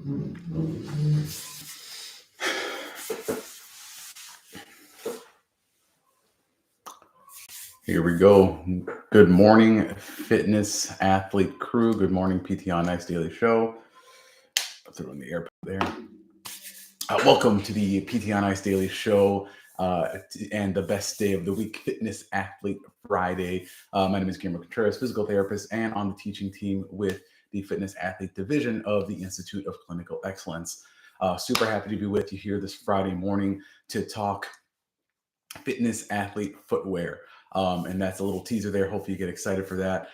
Here we go. Good morning, fitness athlete crew. Good morning, PT on Ice Daily Show. I'll throw in the airport there. Welcome to the PT on Ice Daily Show and the best day of the week, Fitness Athlete Friday. My name is Guillermo Contreras, physical therapist, and on the teaching team with the Fitness Athlete Division of the Institute of Clinical Excellence. Super happy to be with you here this Friday morning to talk fitness athlete footwear. And that's a little teaser there. Hopefully you get excited for that.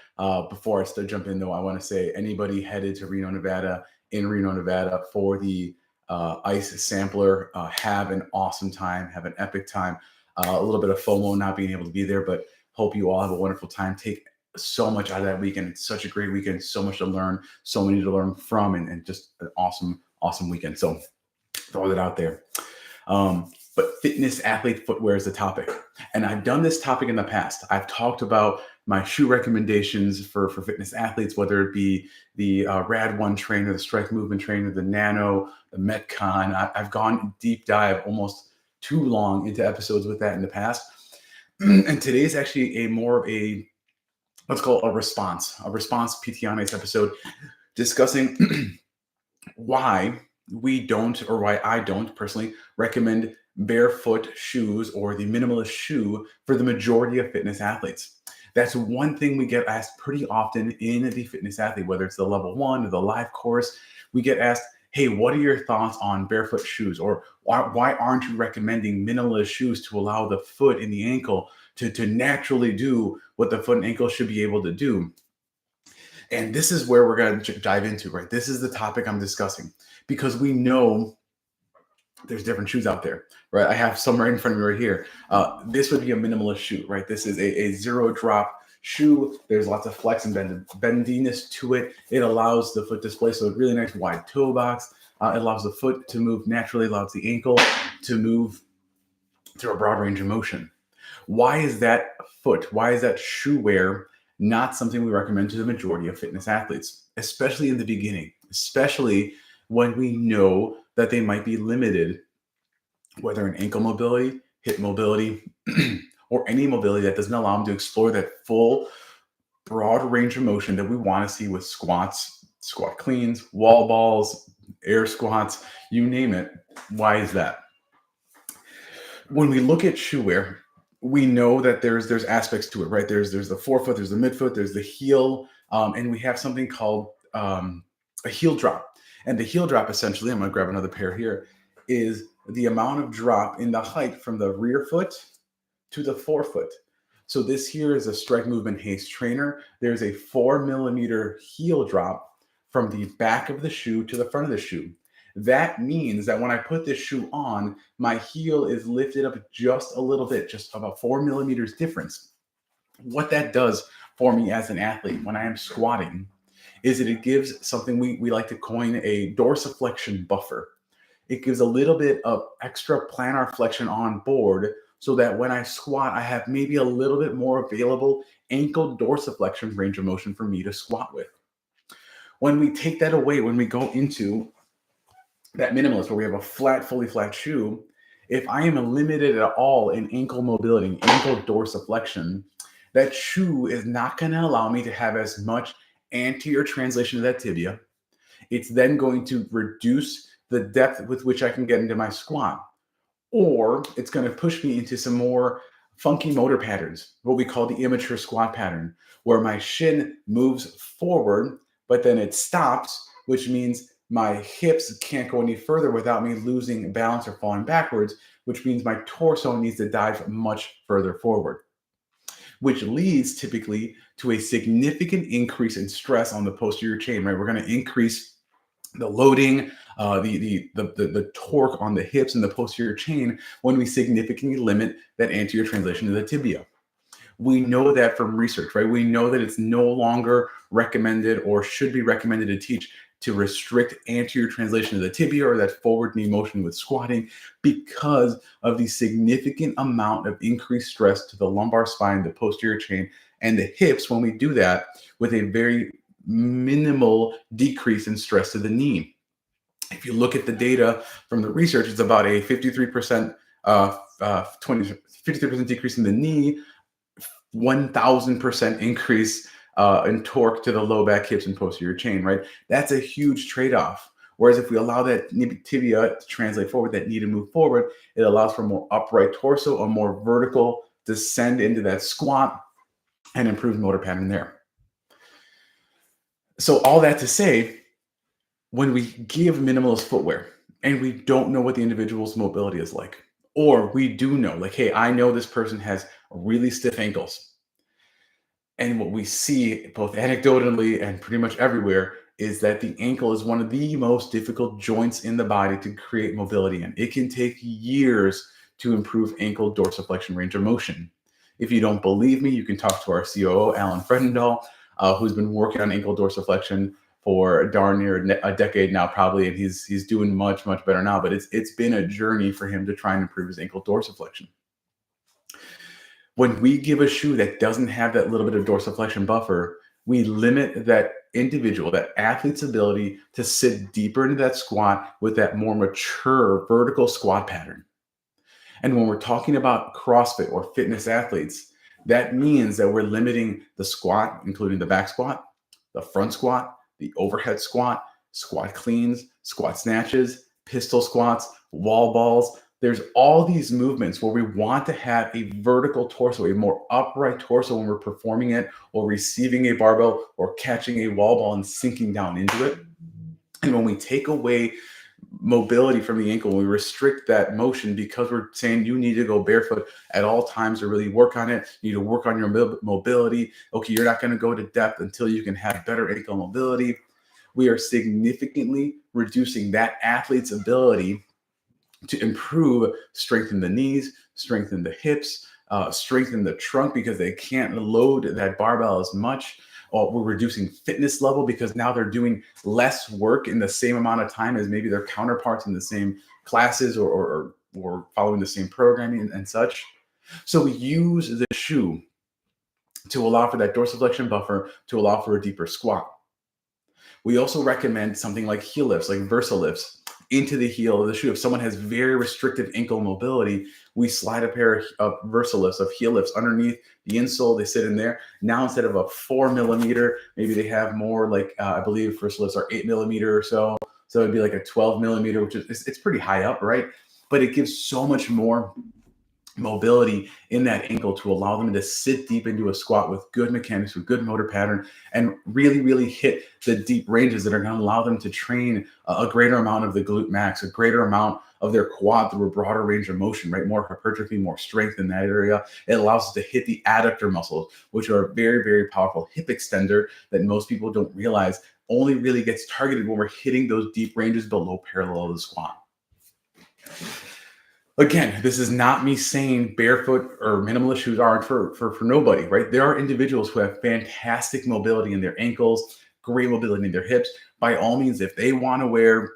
Before I jump in, though, I want to say anybody headed to Reno, Nevada, for the ice sampler, have an awesome time, have an epic time. A little bit of FOMO not being able to be there, but hope you all have a wonderful time. Take so much out of that weekend. It's such a great weekend, so much to learn, so many to learn from, and just an awesome weekend. So throw that out there. But fitness athlete footwear is the topic. And I've done this topic in the past. I've talked about my shoe recommendations for fitness athletes, whether it be the Rad 1 trainer, the Strike Movement trainer, the Nano, the Metcon. I've gone deep dive almost too long into episodes with that in the past. And today's actually let's call it a response PT on Ice episode discussing why we don't, or why I don't personally recommend barefoot shoes or the minimalist shoe for the majority of fitness athletes. That's one thing we get asked pretty often in the fitness athlete, whether it's the level 1 or the live course. We get asked, hey, what are your thoughts on barefoot shoes? Or why aren't you recommending minimalist shoes to allow the foot and the ankle to naturally do what the foot and ankle should be able to do? And this is where we're going to dive into, right? This is the topic I'm discussing, because we know there's different shoes out there, right? I have some right in front of me right here. This would be a minimalist shoe, right? This is a zero drop shoe. There's lots of flex and bendiness to it. It allows the foot display, so a really nice wide toe box. It allows the foot to move naturally, allows the ankle to move through a broad range of motion. Why is that shoe wear not something we recommend to the majority of fitness athletes, especially in the beginning, especially when we know that they might be limited, whether in ankle mobility, hip mobility, or any mobility that doesn't allow them to explore that full, broad range of motion that we want to see with squats, squat cleans, wall balls, air squats, you name it. Why is that? When we look at shoe wear, we know that there's aspects to it, right? There's the forefoot, there's the midfoot, there's the heel, and we have something called a heel drop. And the heel drop, essentially, I'm going to grab another pair here, is the amount of drop in the height from the rear foot to the forefoot. So this here is a Strike Movement Haste trainer. There's a 4 millimeter heel drop from the back of the shoe to the front of the shoe. That means that when I put this shoe on, my heel is lifted up just a little bit, just about 4 millimeters difference. What that does for me as an athlete when I am squatting is that it gives something we like to coin a dorsiflexion buffer. It gives a little bit of extra plantar flexion on board so that when I squat, I have maybe a little bit more available ankle dorsiflexion range of motion for me to squat with. When we take that away, when we go into that minimalist where we have a fully flat shoe, if I am limited at all in ankle mobility, ankle dorsiflexion, that shoe is not going to allow me to have as much anterior translation of that tibia. It's then going to reduce the depth with which I can get into my squat. Or it's going to push me into some more funky motor patterns, what we call the immature squat pattern, where my shin moves forward, but then it stops, which means my hips can't go any further without me losing balance or falling backwards, which means my torso needs to dive much further forward, which leads typically to a significant increase in stress on the posterior chain, right? We're going to increase the loading, the torque on the hips and the posterior chain when we significantly limit that anterior translation of the tibia. We know that from research, right? We know that it's no longer recommended or should be recommended to teach to restrict anterior translation of the tibia or that forward knee motion with squatting because of the significant amount of increased stress to the lumbar spine, the posterior chain, and the hips when we do that with a very minimal decrease in stress to the knee. If you look at the data from the research, it's about a 53% 53% decrease in the knee, 1,000% increase in torque to the low back, hips, and posterior chain, right? That's a huge trade-off. Whereas if we allow that tibia to translate forward, that knee to move forward, it allows for more upright torso, a more vertical descend into that squat, and improved motor pattern there. So all that to say, when we give minimalist footwear and we don't know what the individual's mobility is like, or we do know, like, hey, I know this person has really stiff ankles. And what we see both anecdotally and pretty much everywhere is that the ankle is one of the most difficult joints in the body to create mobility in. It can take years to improve ankle dorsiflexion range of motion. If you don't believe me, you can talk to our COO, Alan Fredendahl, who's been working on ankle dorsiflexion for darn near a decade now, probably, and he's doing much, much better now. But it's been a journey for him to try and improve his ankle dorsiflexion. When we give a shoe that doesn't have that little bit of dorsiflexion buffer, we limit that individual, that athlete's ability to sit deeper into that squat with that more mature vertical squat pattern. And when we're talking about CrossFit or fitness athletes, that means that we're limiting the squat, including the back squat, the front squat, the overhead squat, squat cleans, squat snatches, pistol squats, wall balls. There's all these movements where we want to have a vertical torso, a more upright torso when we're performing it or receiving a barbell or catching a wall ball and sinking down into it. And when we take away mobility from the ankle, we restrict that motion because we're saying you need to go barefoot at all times to really work on it. You need to work on your mobility. Okay, you're not going to go to depth until you can have better ankle mobility. We are significantly reducing that athlete's ability to improve, strengthen the knees, strengthen the hips, strengthen the trunk because they can't load that barbell as much. We're reducing fitness level because now they're doing less work in the same amount of time as maybe their counterparts in the same classes or following the same programming and such. So we use the shoe to allow for that dorsiflexion buffer, to allow for a deeper squat. We also recommend something like heel lifts, like VersaLifts, into the heel of the shoe. If someone has very restrictive ankle mobility, we slide a pair of VersaLifts, of heel lifts underneath the insole. They sit in there. Now, instead of a 4mm, maybe they have more like, I believe VersaLifts are 8mm or so. So it'd be like a 12mm, which is it's pretty high up, right? But it gives so much more mobility in that ankle to allow them to sit deep into a squat with good mechanics, with good motor pattern, and really, really hit the deep ranges that are going to allow them to train a greater amount of the glute max, a greater amount of their quad through a broader range of motion, right? More hypertrophy, more strength in that area. It allows us to hit the adductor muscles, which are a very, very powerful hip extender that most people don't realize only really gets targeted when we're hitting those deep ranges below parallel of the squat. Again, this is not me saying barefoot or minimalist shoes aren't for nobody, right? There are individuals who have fantastic mobility in their ankles, great mobility in their hips. By all means, if they want to wear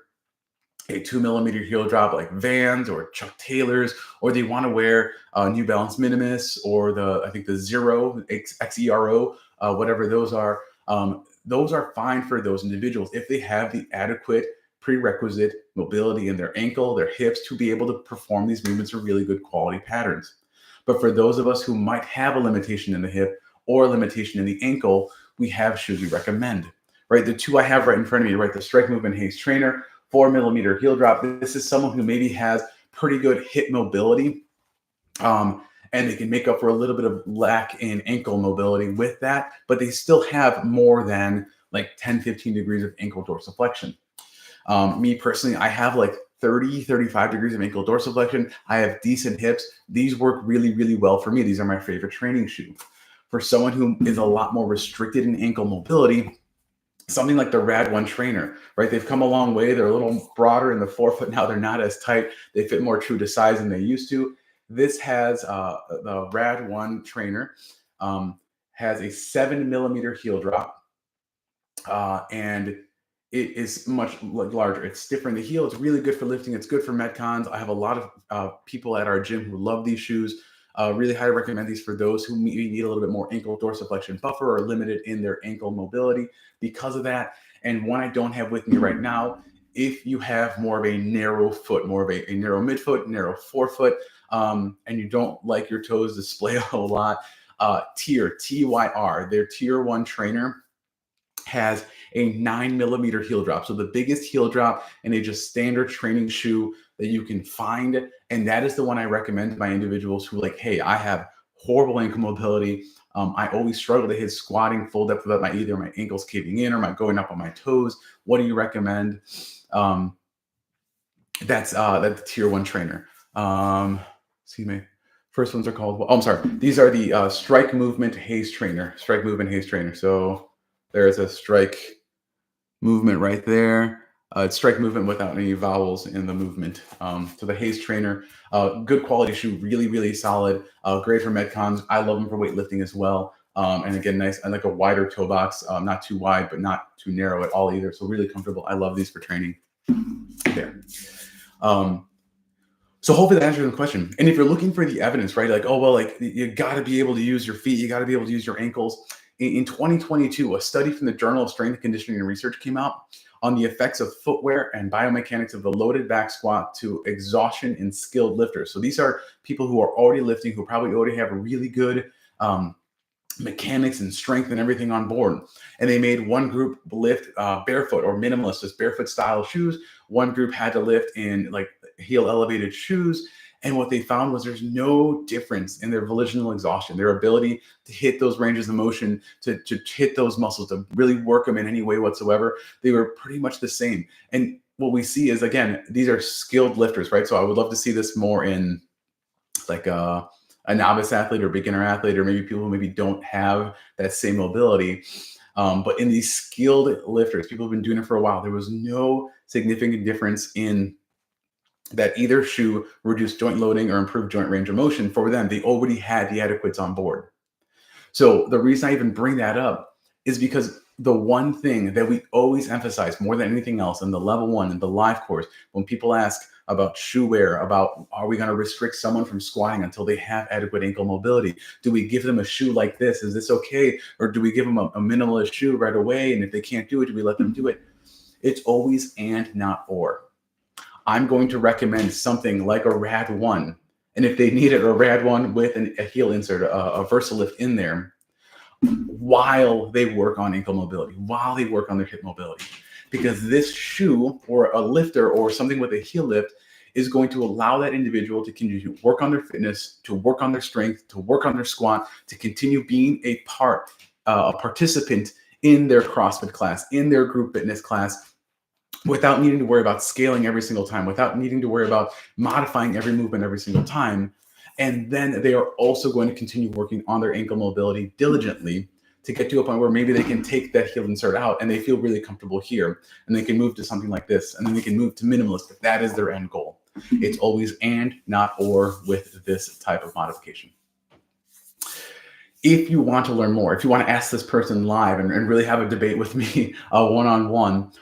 a 2mm heel drop like Vans or Chuck Taylors, or they want to wear New Balance Minimus or I think the Zero, XERO, whatever those are fine for those individuals if they have the adequate prerequisite mobility in their ankle, their hips, to be able to perform these movements with really good quality patterns. But for those of us who might have a limitation in the hip or a limitation in the ankle, we have shoes we recommend, right? The two I have right in front of me, right? The Strike Movement Haze Trainer, 4mm heel drop. This is someone who maybe has pretty good hip mobility, and they can make up for a little bit of lack in ankle mobility with that, but they still have more than like 10, 15 degrees of ankle dorsiflexion. Me personally, I have like 30, 35 degrees of ankle dorsiflexion. I have decent hips. These work really, really well for me. These are my favorite training shoe. For someone who is a lot more restricted in ankle mobility, something like the Rad 1 trainer, right? They've come a long way. They're a little broader in the forefoot now. They're not as tight. They fit more true to size than they used to. This has the Rad 1 trainer has a 7mm heel drop, and it is much larger. It's stiffer in the heel. It's really good for lifting. It's good for Metcons. I have a lot of people at our gym who love these shoes. Really highly recommend these for those who maybe need a little bit more ankle dorsiflexion buffer or limited in their ankle mobility because of that. And one I don't have with me right now If you have more of a narrow foot, more of a narrow midfoot, narrow forefoot, and you don't like your toes display a whole lot, Tyr, Tyr, their tier 1 trainer has a 9 millimeter heel drop. So the biggest heel drop in a just standard training shoe that you can find. And that is the one I recommend to my individuals who like, hey, I have horrible ankle mobility. I always struggle to hit squatting full depth without either my ankles caving in or my going up on my toes. What do you recommend? That's the tier 1 trainer. See me. First ones are called. Oh, I'm sorry. These are the Strike Movement Haze Trainer. Strike Movement Haze Trainer. So there's a strike movement right there. It's strike movement without any vowels in the movement. So the Haze Trainer, good quality shoe, really, really solid. Great for Metcons. I love them for weightlifting as well. And again, nice and like a wider toe box, not too wide, but not too narrow at all either. So really comfortable. I love these for training. There. So hopefully that answers the question. And if you're looking for the evidence, right? Like, oh, well, like you got to be able to use your feet. You got to be able to use your ankles. In 2022, a study from the Journal of Strength and Conditioning and Research came out on the effects of footwear and biomechanics of the loaded back squat to exhaustion in skilled lifters. So these are people who are already lifting, who probably already have a really good mechanics and strength and everything on board. And they made one group lift barefoot or minimalist, just barefoot style shoes. One group had to lift in like heel elevated shoes. And what they found was there's no difference in their volitional exhaustion, their ability to hit those ranges of motion, to hit those muscles, to really work them in any way whatsoever. They were pretty much the same. And what we see is, again, these are skilled lifters, right? So I would love to see this more in like a novice athlete or beginner athlete, or maybe people who maybe don't have that same mobility. But in these skilled lifters, people have been doing it for a while, there was no significant difference in that either shoe reduced joint loading or improved joint range of motion for them. They already had the adequates on board. So the reason I even bring that up is because the one thing that we always emphasize more than anything else in the level 1 in the live course, when people ask about shoe wear, about are we going to restrict someone from squatting until they have adequate ankle mobility? Do we give them a shoe like this? Is this okay? Or do we give them a minimalist shoe right away? And if they can't do it, do we let them do it? It's always and, not or. I'm going to recommend something like a Rad 1. And if they needed a Rad 1 with a heel insert, a VersaLift in there, while they work on ankle mobility, while they work on their hip mobility. Because this shoe or a lifter or something with a heel lift is going to allow that individual to continue to work on their fitness, to work on their strength, to work on their squat, to continue being a participant in their CrossFit class, in their group fitness class, without needing to worry about scaling every single time, without needing to worry about modifying every movement every single time. And then they are also going to continue working on their ankle mobility diligently to get to a point where maybe they can take that heel insert out and they feel really comfortable here. And they can move to something like this. And then they can move to minimalist if that is their end goal. It's always and, not or, with this type of modification. If you want to learn more, if you want to ask this person live and really have a debate with me one-on-one,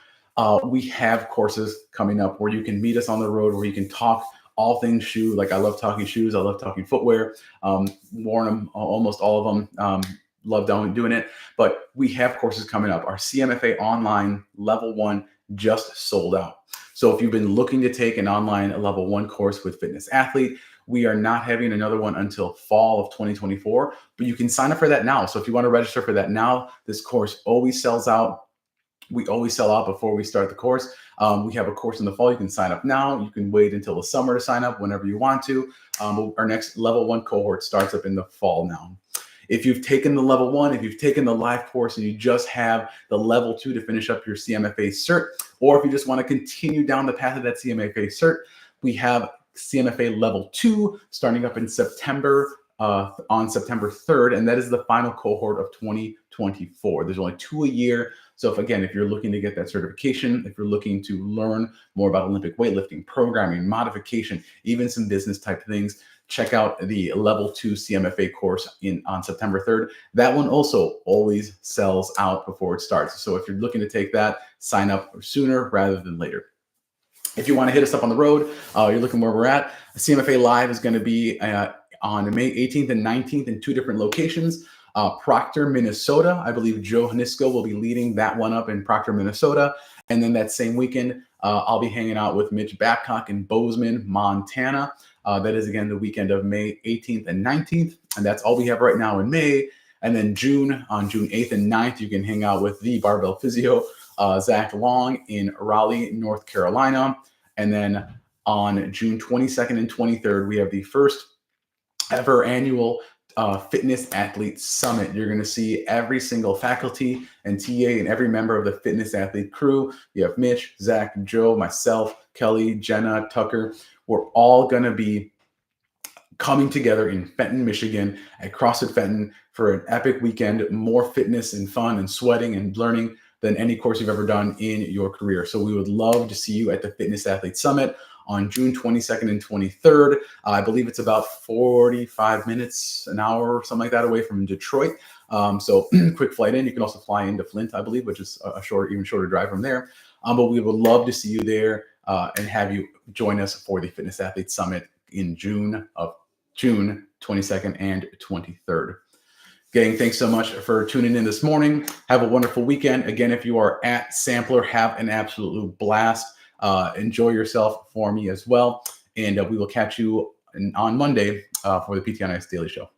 we have courses coming up where you can meet us on the road, where you can talk all things shoe. Like I love talking shoes. I love talking footwear. Worn them, almost all of them. Love doing it. But we have courses coming up. Our CMFA online level 1 just sold out. So if you've been looking to take an online level 1 course with Fitness Athlete, we are not having another one until fall of 2024, but you can sign up for that now. So if you want to register for that now, this course always sells out. We always sell out before we start the course. We have a course in the fall. You can sign up now. You can wait until the summer to sign up whenever you want to. Our next level 1 cohort starts up in the fall now. If you've taken the level 1, if you've taken the live course and you just have the level 2 to finish up your CMFA cert, or if you just want to continue down the path of that CMFA cert, we have CMFA level 2 starting up in September, on September 3rd, and that is the final cohort of 2024. There's only 2 a year. So if you're looking to get that certification, if you're looking to learn more about Olympic weightlifting, programming, modification, even some business type things, check out the level 2 CMFA course on September 3rd. That one also always sells out before it starts. So if you're looking to take that, sign up sooner rather than later. If you want to hit us up on the road, you're looking where we're at. CMFA Live is going to be on May 18th and 19th in 2 different locations. Proctor, Minnesota. I believe Joe Hanisko will be leading that one up in Proctor, Minnesota. And then that same weekend, I'll be hanging out with Mitch Babcock in Bozeman, Montana. That is, again, the weekend of May 18th and 19th. And that's all we have right now in May. And then on June 8th and 9th, you can hang out with the Barbell Physio, Zach Long in Raleigh, North Carolina. And then on June 22nd and 23rd, we have the first ever annual Fitness Athlete Summit. You're going to see every single faculty and TA and every member of the Fitness Athlete crew. You have Mitch, Zach, Joe, myself, Kelly, Jenna, Tucker. We're all going to be coming together in Fenton, Michigan at CrossFit Fenton for an epic weekend, more fitness and fun and sweating and learning than any course you've ever done in your career. So we would love to see you at the Fitness Athlete Summit on June 22nd and 23rd. I believe it's about 45 minutes, an hour, or something like that away from Detroit. So quick flight in. You can also fly into Flint, I believe, which is a even shorter drive from there. But we would love to see you there and have you join us for the Fitness Athlete Summit in June 22nd and 23rd. Gang, thanks so much for tuning in this morning. Have a wonderful weekend. Again, if you are at Sampler, have an absolute blast. Enjoy yourself for me as well. And we will catch you on Monday for the PT on Ice Daily Show.